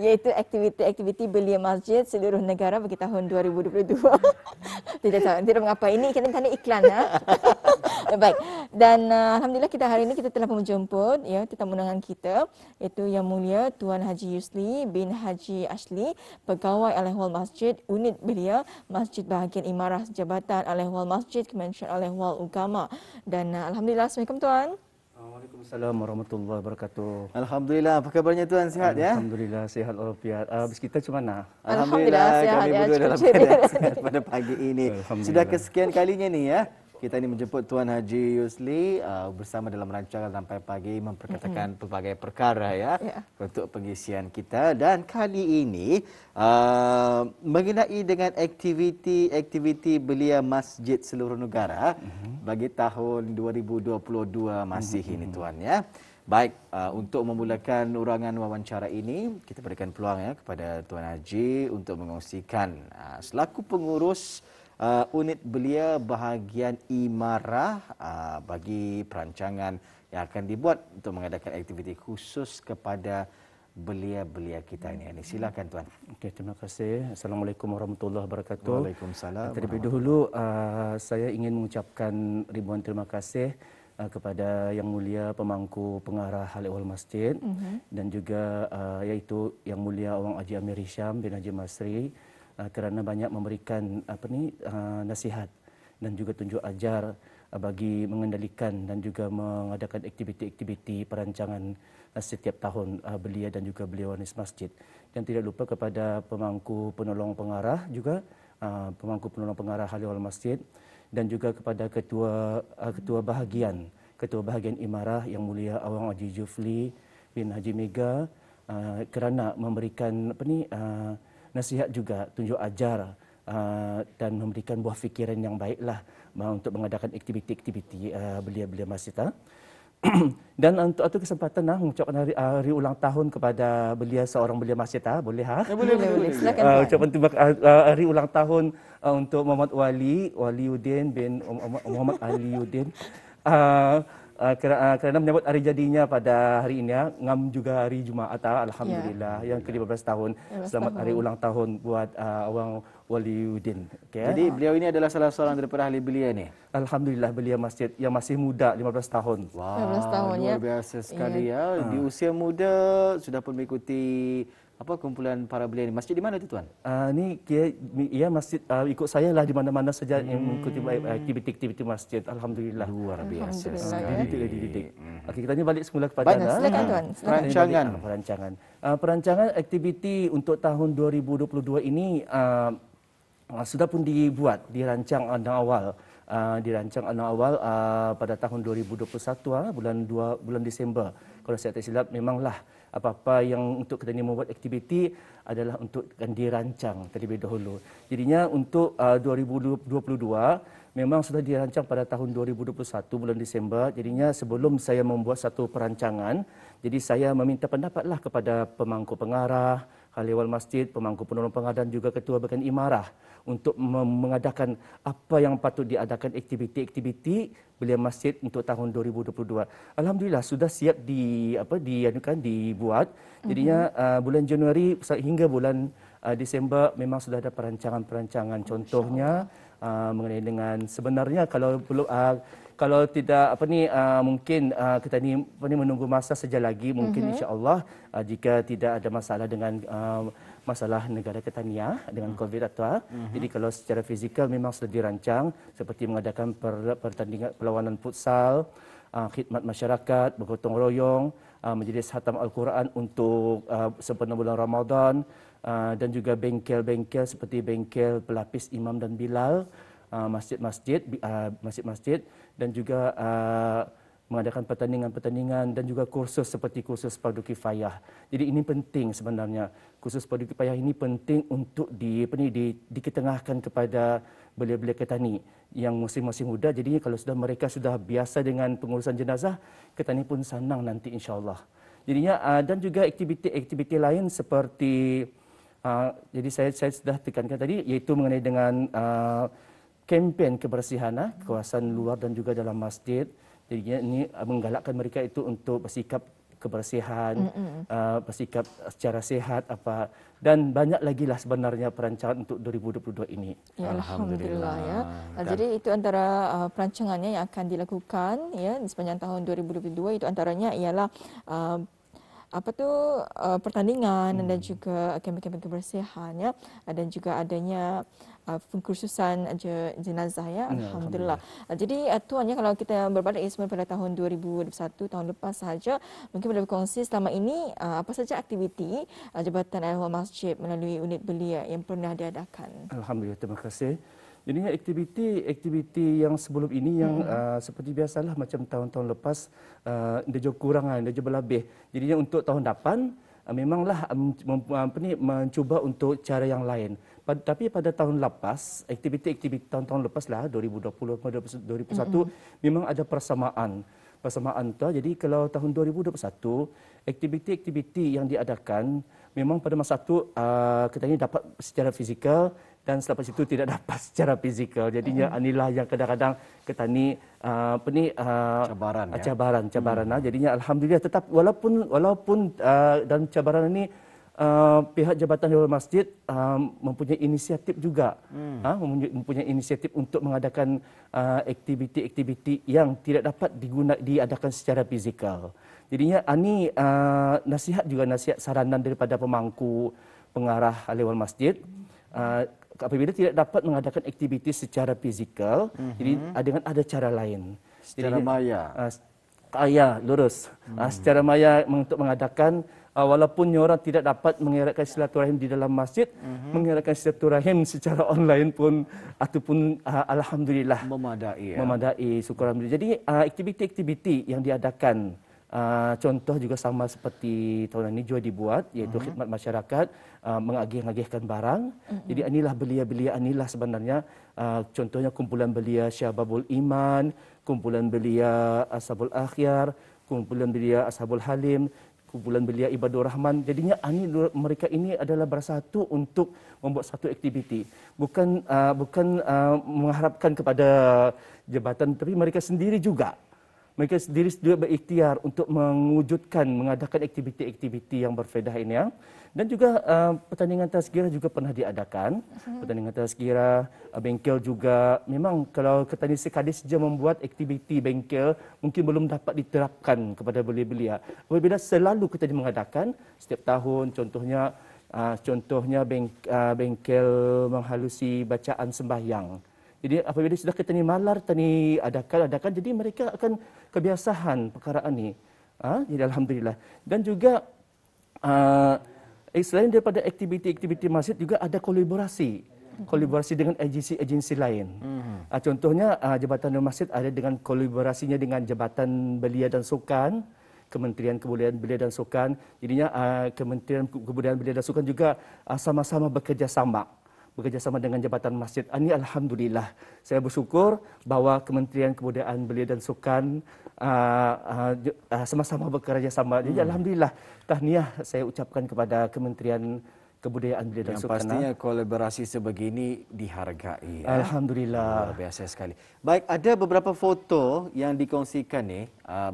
iaitu aktiviti-aktiviti belia masjid seluruh negara bagi tahun 2022. Tidak mengapa, ini kita tanda iklan. Baik, dan alhamdulillah hari ini kita telah menjemput ya tetamu undangan kita, iaitu Yang Mulia Tuan Haji Yusli bin Haji Ashli, Pegawai Al-Ehwal Masjid, Unit Belia Masjid Bahagian Imarah Jabatan Al-Ehwal Masjid, Kementerian Al-Ehwal Ugama. Dan alhamdulillah, Assalamualaikum Tuan. Waalaikumsalam warahmatullahi wabarakatuh. Alhamdulillah, apa kabarnya Tuan? Sihat ya? Alhamdulillah sihat walafiat. Kita macam mana? Alhamdulillah sihat, kami ya, berdua dalam cukup keadaan sihat pada pagi ini. Alhamdulillah. Sudah kesekian kalinya nih ya. Kita ini menjemput Tuan Haji Yusli bersama dalam rancangan Sampai Pagi memperkatakan pelbagai perkara ya untuk pengisian kita. Dan kali ini mengenai dengan aktiviti belia masjid seluruh negara bagi tahun 2022 masih ini Tuan ya. Baik, untuk memulakan urangan wawancara ini, kita berikan peluang ya kepada Tuan Haji untuk mengongsikan selaku pengurus unit belia bahagian Imarah bagi perancangan yang akan dibuat untuk mengadakan aktiviti khusus kepada belia-belia kita ini. Silakan Tuan. Okey, terima kasih. Assalamualaikum warahmatullahi wabarakatuh. Waalaikumsalam. Terlebih dahulu saya ingin mengucapkan ribuan terima kasih kepada Yang Mulia Pemangku Pengarah Al-Ehwal Masjid dan juga iaitu Yang Mulia Awang Haji Amir Hisham bin Haji Masri kerana banyak memberikan nasihat dan juga tunjuk ajar bagi mengendalikan dan juga mengadakan aktiviti-aktiviti perancangan setiap tahun belia dan juga belia wanis masjid. Dan tidak lupa kepada pemangku penolong pengarah juga pemangku penolong pengarah Al-Ehwal Masjid dan juga kepada ketua bahagian Imarah Yang Mulia Awang Haji Jufli bin Haji Mega kerana memberikan nasihat juga, tunjuk ajar dan memberikan buah fikiran yang baiklah untuk mengadakan aktiviti-aktiviti belia-belia masjid. Dan untuk kesempatan mengucapkan hari ulang tahun kepada seorang belia masjid. Boleh Boleh. Silakan. ucapan hari ulang tahun untuk Muhammad Waliuddin bin Muhammad Aliuddin. Kerana menyambut hari jadinya pada hari ini, ngam juga hari Jumaat, alhamdulillah yang ke-15 tahun. Selamat hari ulang tahun buat Awang Waliuddin. Okay. Jadi beliau ini adalah salah seorang daripada ahli belia ni. Alhamdulillah belia masjid yang masih muda, 15 tahun. Wah, 15 tahun luar biasa sekali ya. Di usia muda sudah pun mengikuti kumpulan para belia ni. Masjid di mana tu Tuan? Ni masjid ikut saya lah di mana-mana saja yang mengikuti aktiviti-aktiviti masjid. Alhamdulillah. Luar biasa. Dididik. Okey, kita ni balik semula kepada Silakan Tuan. Perancangan aktiviti untuk tahun 2022 ini sudah pun dirancang awal pada tahun 2021 bulan Disember. Kalau saya tak silap, memanglah apa-apa yang untuk kita ni membuat aktiviti adalah untuk dirancang terlebih dahulu. Jadinya untuk 2022 memang sudah dirancang pada tahun 2021 bulan Disember. Jadinya sebelum saya membuat satu perancangan, jadi saya meminta pendapatlah kepada pemangku pengarah Al-Ehwal Masjid, pemangku penolong pengarah dan juga ketua bahagian Imarah untuk mengadakan apa yang patut diadakan aktiviti-aktiviti belia masjid untuk tahun 2022. Alhamdulillah sudah siap dibuat. Jadinya bulan Januari hingga bulan Disember memang sudah ada perancangan-perancangan. Contohnya mengenai dengan sebenarnya kalau tidak mungkin kita ni menunggu masa saja lagi mungkin insya-Allah jika tidak ada masalah dengan masalah negara Ketania dengan COVID atau jadi kalau secara fizikal memang sudah dirancang seperti mengadakan pertandingan perlawanan futsal, khidmat masyarakat, bergotong royong, majlis khatam Al-Quran untuk sempena bulan Ramadan dan juga bengkel-bengkel seperti bengkel pelapis imam dan bilal, masjid-masjid dan juga mengadakan pertandingan-pertandingan dan juga kursus seperti kursus fardu kifayah. Jadi ini penting sebenarnya. Kursus fardu kifayah ini penting untuk diketengahkan kepada belia-belia Ketani yang masih muda. Jadi kalau mereka sudah biasa dengan pengurusan jenazah, Ketani pun senang nanti insya-Allah. Jadinya dan juga aktiviti-aktiviti lain seperti jadi saya sudah tekankan tadi iaitu mengenai dengan kempen kebersihan kawasan luar dan juga dalam masjid. Jadi ini menggalakkan mereka itu untuk bersikap kebersihan, bersikap secara sihat apa, dan banyak lagi lah sebenarnya perancangan untuk 2022 ini. Ya, Alhamdulillah ya. Jadi itu antara perancangannya yang akan dilakukan ya di sepanjang tahun 2022, itu antaranya ialah pertandingan dan juga kempen-kempen kebersihan ya, dan juga adanya pengkhususan jenazah ya. Alhamdulillah. Jadi Tuan ya, kalau kita berbalik Ismail pada tahun 2021, tahun lepas sahaja, mungkin boleh berkongsi selama ini apa saja aktiviti Jabatan Al-Awwal Masjid melalui unit belia yang pernah diadakan. Alhamdulillah, terima kasih. Jadinya aktiviti yang sebelum ini yang seperti biasalah macam tahun-tahun lepas, dia jauh kurangan, dia jauh berlebih. Jadinya untuk tahun depan memanglah mencuba untuk cara yang lain. Tapi pada tahun lepas, aktiviti tahun-tahun lepas lah 2020 2021 memang ada persamaan tu. Jadi kalau tahun 2021 aktiviti yang diadakan memang pada masa itu kita ini dapat secara fizikal, dan selepas itu tidak dapat secara fizikal. Jadinya inilah yang kadang-kadang kita ni cabaran. Jadinya alhamdulillah tetap walaupun dalam cabaran ini pihak Jabatan Al-Awwal Masjid mempunyai inisiatif juga, mempunyai inisiatif untuk mengadakan aktiviti-aktiviti yang tidak dapat diadakan secara fizikal. Jadinya ini nasihat saranan daripada pemangku pengarah Al-Awwal Masjid. Apabila tidak dapat mengadakan aktiviti secara fizikal, jadi dengan ada cara lain. Secara maya. Secara maya untuk mengadakan, walaupun orang tidak dapat mengeratkan silaturahim di dalam masjid, mengeratkan silaturahim secara online pun ataupun alhamdulillah memadai, syukur alhamdulillah. Jadi aktiviti-aktiviti yang diadakan, contoh juga sama seperti tahun ini juga dibuat, iaitu khidmat masyarakat, mengagih-agihkan barang. Jadi inilah belia-belia inilah sebenarnya, contohnya kumpulan belia Syababul Iman, kumpulan belia Ashabul Akhyar, kumpulan belia Ashabul Halim, kumpulan belia Ibadur Rahman. Jadinya mereka ini adalah bersatu untuk membuat satu aktiviti. Bukan mengharapkan kepada jabatan, tapi mereka sendiri juga berikhtiar untuk mengadakan aktiviti-aktiviti yang berfaedah ini ya. Dan juga pertandingan tazkirah juga pernah diadakan. Pertandingan tazkirah, bengkel juga. Memang kalau kita ni sekali saja membuat aktiviti bengkel, mungkin belum dapat diterapkan kepada belia-belia. Apabila selalu kita mengadakan setiap tahun, contohnya bengkel menghalusi bacaan sembahyang. Jadi apabila sudah kita ni malar tani adakan, jadi mereka akan kebiasaan perkara ini. Jadi alhamdulillah. Dan juga selain daripada aktiviti-aktiviti masjid, juga ada kolaborasi dengan agensi lain. Contohnya Jabatan Masjid ada dengan kolaborasinya dengan Jabatan Belia dan Sukan, Kementerian Kebudayaan Belia dan Sukan. Jadinya Kementerian Kebudayaan Belia dan Sukan juga sama-sama bekerjasama dengan Jabatan Masjid. Ini alhamdulillah. Saya bersyukur bahawa Kementerian Kebudayaan Belia dan Sukan sama-sama bekerjasama. Jadi alhamdulillah, tahniah saya ucapkan kepada Kementerian Kebudayaan Belia dan Sukan. Yang pastinya kolaborasi sebegini dihargai. Ya? Alhamdulillah. Luar biasa sekali. Baik, ada beberapa foto yang dikongsikan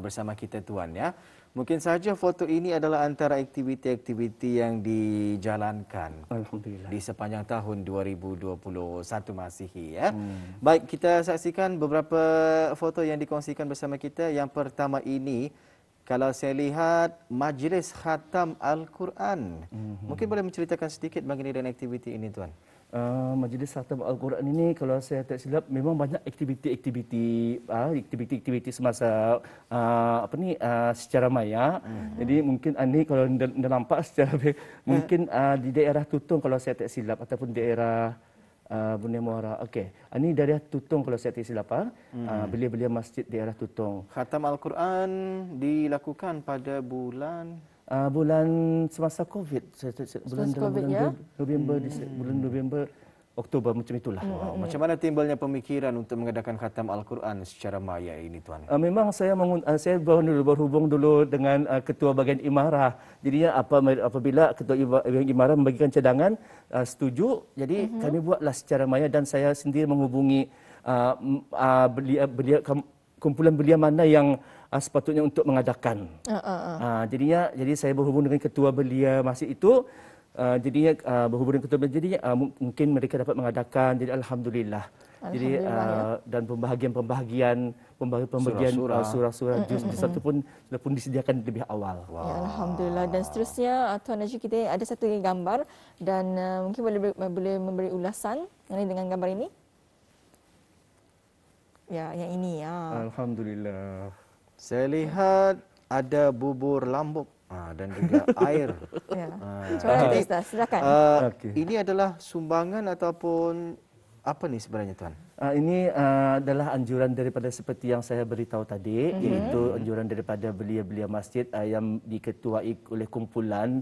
bersama kita Tuan ya. Mungkin saja foto ini adalah antara aktiviti-aktiviti yang dijalankan di sepanjang tahun 2021 Masihi ya. Baik, kita saksikan beberapa foto yang dikongsikan bersama kita. Yang pertama ini, kalau saya lihat Majlis Khatam Al-Quran. Mungkin boleh menceritakan sedikit mengenai dengan aktiviti ini Tuan? Majlis Khatam Al-Quran ini, kalau saya tak silap, memang banyak aktiviti semasa secara maya. Jadi mungkin ini kalau anda nampak secara mungkin di daerah Tutong kalau saya tak silap, ataupun daerah Bunda Muara. Okey, ini daerah Tutong kalau saya tak silap. Belia-belia masjid daerah Tutong. Khatam Al-Quran dilakukan pada bulan semasa COVID, bulan November, Oktober macam itulah. Macam mana timbulnya pemikiran untuk mengadakan khatam Al-Quran secara maya ini Tuan? Memang saya berhubung dulu dengan Ketua Bahagian Imarah. Jadinya apabila Ketua Bahagian Imarah membagikan cadangan, setuju. Jadi kami buatlah secara maya, dan saya sendiri menghubungi kumpulan belia mana yang sepatutnya untuk mengadakan. Jadi saya berhubung dengan ketua belia masjid itu. Jadinya berhubung dengan ketua belia, jadinya mungkin mereka dapat mengadakan. Jadi alhamdulillah. Jadi dan pembahagian surah-surah juz itu pun disediakan lebih awal. Ya, alhamdulillah. Dan seterusnya Tuan Haji, kita ada satu gambar dan mungkin boleh memberi ulasan mengenai dengan gambar ini. Ya, yang ini ya. Alhamdulillah. Saya lihat ada bubur lambuk dan juga air. Ya. Cuba Ustaz, silakan. Ini adalah sumbangan ataupun apa ni sebenarnya Tuan? Ini adalah anjuran daripada seperti yang saya beritahu tadi, iaitu anjuran daripada belia-belia masjid yang diketuai oleh kumpulan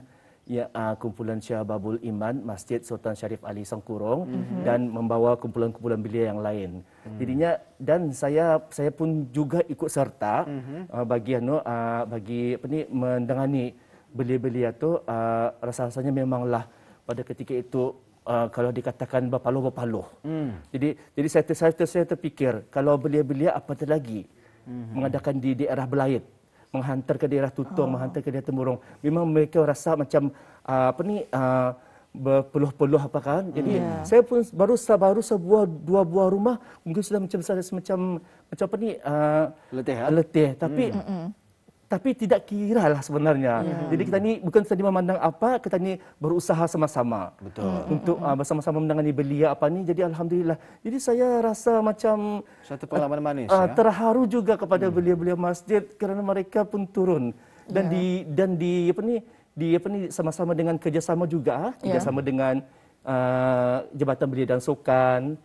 kumpulan Syababul Iman Masjid Sultan Syarif Ali Sangkurong dan membawa kumpulan-kumpulan belia yang lain. Jadinya dan saya pun juga ikut serta bagi mendengani belia-belia tu rasa-rasanya memanglah pada ketika itu kalau dikatakan berpaluh-berpaluh. Jadi saya terfikir kalau belia-belia apatah lagi mengadakan di daerah Belait, menghantar ke daerah Tutong, menghantar ke daerah Temburong. Memang mereka rasa macam berpeluh-peluh apa kan. Jadi saya pun baru dua buah rumah mungkin sudah macam letih. Tapi tidak kira lah sebenarnya. Jadi kita ni bukan saja memandang apa, kita ni berusaha sama-sama. Betul. Untuk bersama-sama menangani belia apa ni. Jadi alhamdulillah. Jadi saya rasa macam satu pengalaman manis terharu juga kepada belia-belia masjid kerana mereka pun turun dan sama-sama dengan kerjasama juga, kerjasama dengan Jabatan Belia dan Sukan,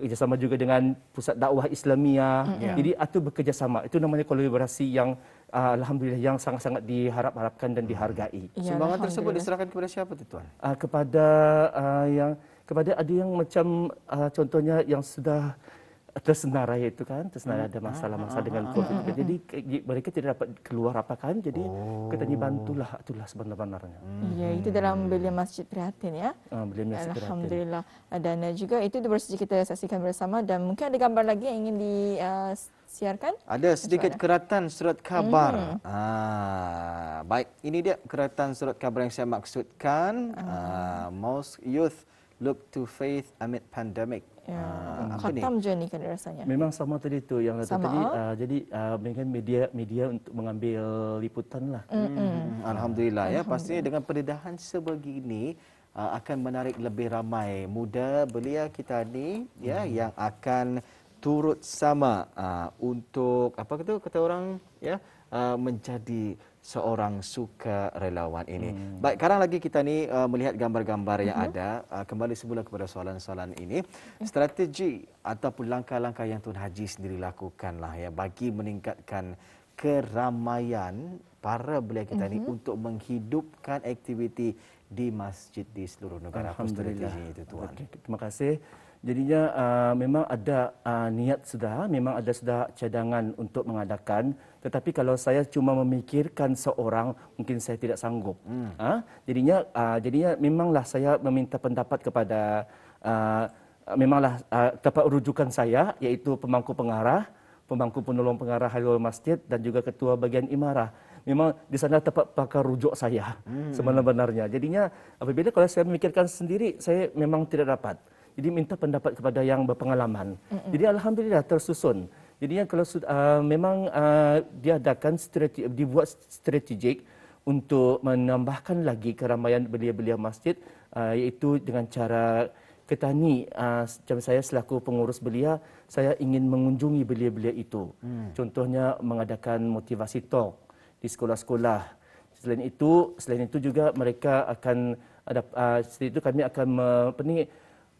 kerjasama juga dengan Pusat Dakwah Islamiah. Jadi itu bekerjasama. Itu namanya kolaborasi yang alhamdulillah yang sangat-sangat diharap-harapkan dan dihargai. Sumbangan tersebut diserahkan kepada siapa tu Tuan? Kepada ada yang macam contohnya yang sudah tersenarai itu kan, tersenarai ada masalah-masalah dengan COVID. Jadi mereka tidak dapat keluar apa kan. Jadi kita dibantulah itulah sebenarnya. Ya, itu dalam belia masjid prihatin ya. Belia masjid prihatin. Alhamdulillah. Dan juga itu baru saja kita saksikan bersama dan mungkin ada gambar lagi yang ingin disiarkan. Ada sedikit keratan surat khabar. Baik, ini dia keratan surat khabar yang saya maksudkan. Most youth look to faith amid pandemic. Khatam je ni kan rasanya. Memang sama tadi tu yang tadi. Jadi dengan media untuk mengambil liputan lah. Alhamdulillah ya. Pastinya dengan pendedahan sebegini akan menarik lebih ramai muda belia kita ni ya yang akan turut sama untuk apa kata orang ya menjadi seorang sukarelawan ini. Baik, sekarang lagi kita ni melihat gambar-gambar yang ada. Kembali semula kepada soalan-soalan ini. Strategi ataupun langkah-langkah yang Tuan Haji sendiri lakukanlah ya bagi meningkatkan keramaian para belia kita ni untuk menghidupkan aktiviti di masjid di seluruh negara. Alhamdulillah. Itu Tuan. Okay, terima kasih. Jadinya memang ada niat sudah, memang ada sudah cadangan untuk mengadakan. Tetapi kalau saya cuma memikirkan seorang, mungkin saya tidak sanggup. Jadinya memanglah saya meminta pendapat kepada tempat rujukan saya, iaitu pemangku pengarah, pemangku penolong pengarah Halil Masjid dan juga ketua bagian imarah. Memang di sana tempat pakar rujuk saya sebenarnya. Jadinya apabila kalau saya memikirkan sendiri, saya memang tidak dapat. Jadi minta pendapat kepada yang berpengalaman. Jadi alhamdulillah tersusun. Jadi kalau memang diadakan dibuat strategik untuk menambahkan lagi keramaian belia-belia masjid, iaitu dengan cara ketani. Macam saya selaku pengurus belia, saya ingin mengunjungi belia-belia itu. Contohnya mengadakan motivasi talk di sekolah-sekolah. Selain itu juga mereka akan setelah itu kami akan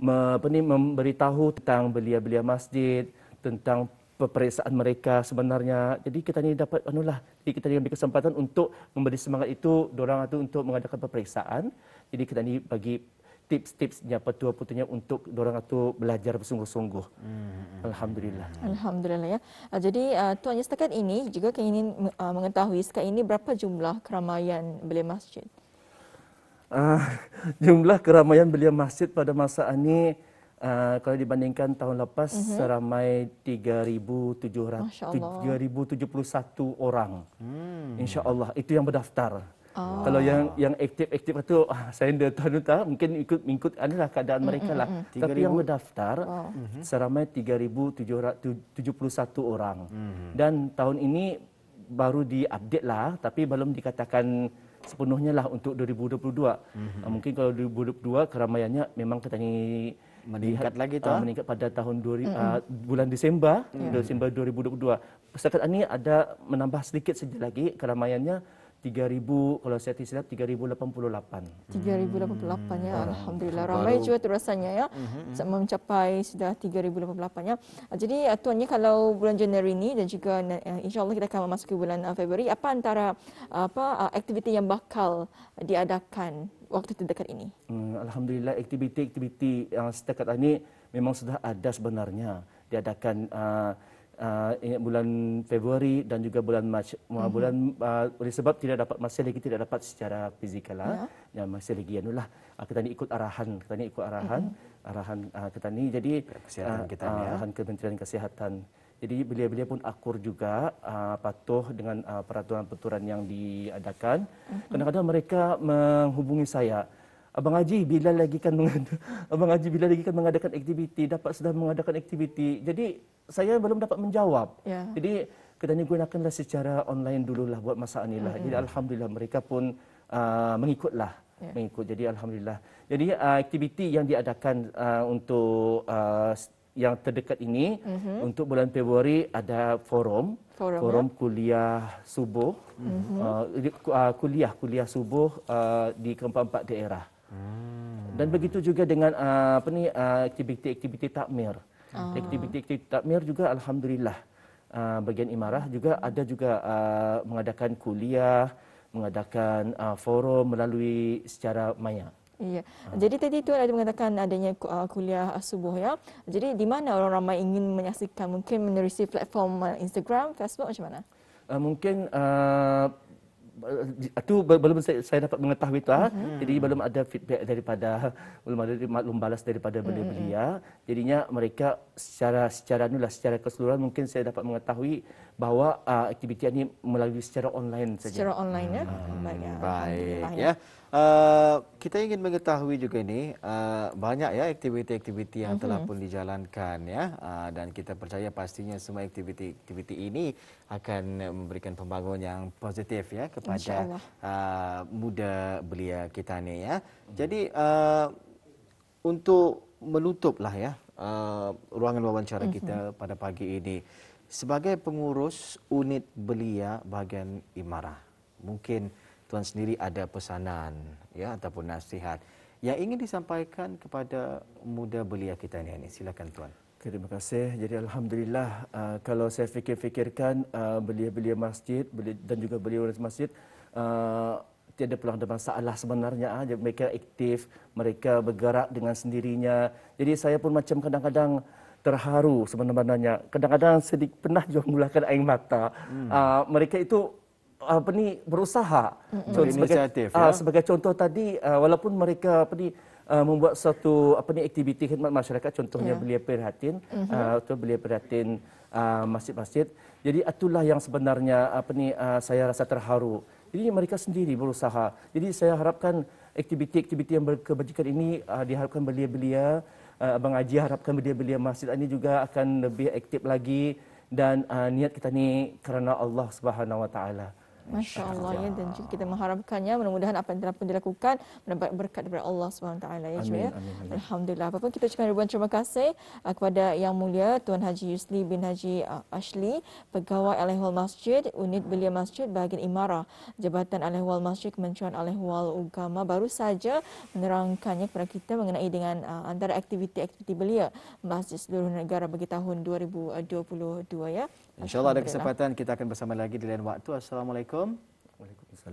memberitahu tentang belia-belia masjid, tentang peperiksaan mereka sebenarnya. Jadi kita ni dapat jadi kita ni ambil kesempatan untuk memberi semangat itu dorang itu untuk mengadakan peperiksaan. Jadi kita ni bagi tips-tipsnya, petua-petuanya untuk dorang itu belajar bersungguh-sungguh. Alhamdulillah. Alhamdulillah ya. Jadi Tuan setakat ini juga ingin mengetahui setakat ini berapa jumlah keramaian belia masjid? Jumlah keramaian belia masjid pada masa ini kalau dibandingkan tahun lepas seramai 3,771 orang. Insya-Allah itu yang berdaftar. Kalau yang aktif itu saya dah tahu tak mungkin ikut adalah keadaan mereka lah. Tapi yang berdaftar seramai 3,771 orang. Dan tahun ini baru diupdate lah tapi belum dikatakan sepenuhnya lah untuk 2022. Mungkin kalau 2022 keramaiannya memang kita ni meningkat lagi tu. Meningkat pada tahun bulan Disember 2022. Setakat ini ada menambah sedikit saja lagi keramaiannya 3,000 kalau saya tidak silap 3,088. 3,088 ya. Alhamdulillah ramai juga tu rasanya ya. Mencapai sudah 3,088 ya. Jadi tuannya kalau bulan Januari ini dan juga insya-Allah kita akan memasuki bulan Februari, apa antara aktiviti yang bakal diadakan waktu terdekat ini? Alhamdulillah aktiviti-aktiviti yang setakat ini memang sudah ada sebenarnya diadakan bulan Februari dan juga bulan Mac. Bulan oleh sebab masih lagi tidak dapat secara fizikal lah. Ya masih lagi anulah kita ni ikut arahan, arahan kita ni jadi kesihatan kita ni arahan Kementerian Kesihatan. Jadi beliau-beliau pun akur juga patuh dengan peraturan-peraturan yang diadakan. Kadang-kadang mereka menghubungi saya, Abang Haji bila lagi kan mengadakan aktiviti, sudah mengadakan aktiviti. Jadi saya belum dapat menjawab. Jadi kita ni gunakanlah secara online dululah buat masa inilah. Jadi alhamdulillah mereka pun mengikutlah. Jadi alhamdulillah. Jadi aktiviti yang diadakan untuk yang terdekat ini untuk bulan Februari ada forum kuliah subuh, kuliah subuh di keempat-empat daerah. Dan begitu juga dengan aktiviti-aktiviti takmir. Aktiviti-aktiviti takmir juga alhamdulillah bagian imarah juga ada juga mengadakan kuliah, mengadakan forum melalui secara maya. Iya. Jadi tadi Tuan ada mengatakan adanya kuliah subuh ya. Jadi di mana orang ramai ingin menyaksikan? Mungkin menerusi platform Instagram, Facebook macam mana? Mungkin itu belum saya dapat mengetahui itu. Jadi belum ada feedback belum ada maklum balas daripada belia-belia. Jadinya mereka secara keseluruhan mungkin saya dapat mengetahui bahawa aktiviti ini melalui secara online saja. Secara online ya. Baik ya. Kita ingin mengetahui juga ini banyak ya aktiviti-aktiviti yang telah pun dijalankan ya, dan kita percaya pastinya semua aktiviti-aktiviti ini akan memberikan pembangunan yang positif ya kepada muda belia kita ni ya. Jadi untuk menutuplah ya ruangan wawancara kita pada pagi ini, sebagai pengurus unit belia bahagian Imarah, mungkin Tuan sendiri ada pesanan ya ataupun nasihat yang ingin disampaikan kepada muda belia kita ini. Silakan Tuan. Terima kasih. Jadi alhamdulillah kalau saya fikir-fikirkan belia-belia masjid dan juga belia masjid tiada pula ada masalah sebenarnya. Mereka aktif, mereka bergerak dengan sendirinya. Jadi saya pun macam kadang-kadang terharu sebenarnya. Kadang-kadang sedikit pernah juga mulakan air mata. Mereka itu berusaha. Sebagai contoh tadi, walaupun mereka membuat satu aktiviti khidmat masyarakat, contohnya belia prihatin atau belia prihatin masjid-masjid. Jadi itulah yang sebenarnya saya rasa terharu. Jadi mereka sendiri berusaha. Jadi saya harapkan aktiviti-aktiviti yang berkebajikan ini diharapkan belia-belia, Abang Haji harapkan belia-belia masjid ini juga akan lebih aktif lagi, dan niat kita ni kerana Allah Subhanahu Wa Taala. Masya Allah ya, dan juga kita mengharapkannya mudah-mudahan apa yang telah pun dilakukan mendapat berkat daripada Allah SWT ya. Amin. Alhamdulillah. Apapun kita ucapkan ribuan terima kasih kepada Yang Mulia Tuan Haji Yusli bin Haji Ashli, Pegawai Al-Ehwal Masjid, Unit Belia Masjid bahagian Imarah, Jabatan Al-Ehwal Masjid, Kementerian Al-Ehwal Agama, baru saja menerangkannya kepada kita mengenai dengan antara aktiviti-aktiviti belia masjid seluruh negara bagi tahun 2022 ya. InsyaAllah ada kesempatan kita akan bersama lagi di lain waktu. Assalamualaikum. Waalaikumsalam.